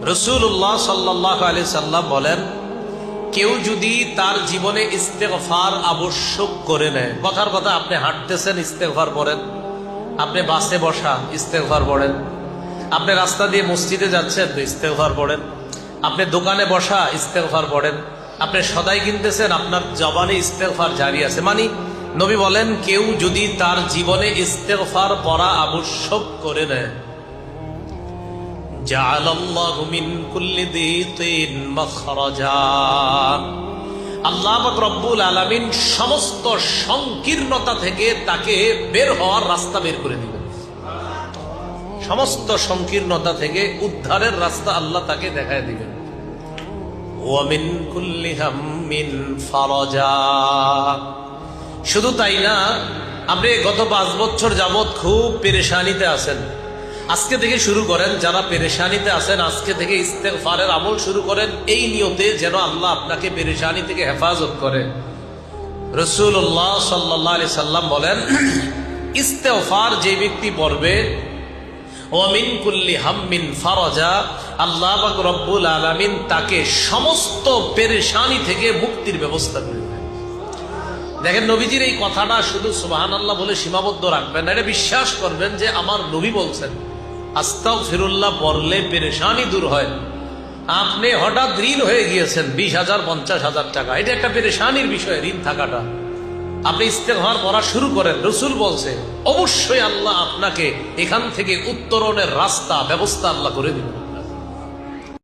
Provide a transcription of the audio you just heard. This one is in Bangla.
রাসূলুল্লাহ সাল্লাল্লাহু আলাইহি সাল্লাম বলেন, কেউ যদি তার জীবনে ইস্তেগফার আবশ্যক করে নেয়, কথার কথা আপনি হাঁটতেছেন ইস্তেগফার পড়েন, আপনি বাসে বসা ইস্তেগফার পড়েন, আপনি রাস্তা দিয়ে মসজিদে যাচ্ছেন তো ইস্তেগফার পড়েন, আপনি দোকানে বসা ইস্তেগফার পড়েন, আপনি সদাই কিনতেছেন আপনার জবানে ইস্তেগফার জারি আছে। মানে নবী বলেন, কেউ যদি তার জীবনে ইস্তেগফার পড়া আবশ্যক করে নেয়, জাআলাল্লাহু মিন কুল্লি দীকিন মাখরাজা, আল্লাহ পাক রব্বুল আলামিন সমস্ত সংকীর্ণতা থেকে তাকে বের হওয়ার রাস্তা বের করে দিবেন। সমস্ত সংকীর্ণতা থেকে উদ্ধারের রাস্তা আল্লাহ তাকে দেখায় দিবেন। ওয়া মিন কুল্লি হাম্মিন ফারাজা। শুধু তাই না, আপনি গত 5 বছর যাবত খুব পেরেশানিতে আছেন, আজকে থেকে শুরু করেন। যারা পেরেশানিতে আছেন আজকে থেকে ইস্তেগফারের আমল শুরু করেন, এই নিয়তে যেন আল্লাহ আপনাকে পেরেশানি থেকে হেফাজত করে। রাসূলুল্লাহ সাল্লাল্লাহু আলাইহি সাল্লাম বলেন, ইস্তেগফার যে ব্যক্তি পড়বে, ওয়া মিন কুল্লি হাম্মিন ফারাজা, আল্লাহ পাক রব্বুল আলামিন তাকে সমস্ত পেরেশানি থেকে মুক্তির ব্যবস্থা করে দেন। দেখেন, নবীজির এই কথাটা শুধু সুবহানাল্লাহ বলে সীমাবদ্ধ রাখবেন না, এটা বিশ্বাস করবেন যে আমার নবী বলছেন আস্তাগফিরুল্লাহ পড়লে পেরেশানি দূর হয়। আপনি হঠাৎ ঋণ হয়ে গিয়েছেন 20,000 50,000 টাকা, এটা একটা পেরেশানির বিষয়, ঋণ থাকাটা। আপনি ইস্তেগফার পড়া শুরু করেন, রাসূল বলছে অবশ্যই আল্লাহ আপনাকে এখান থেকে উত্তরণের রাস্তা ব্যবস্থা আল্লাহ করে দিবেন।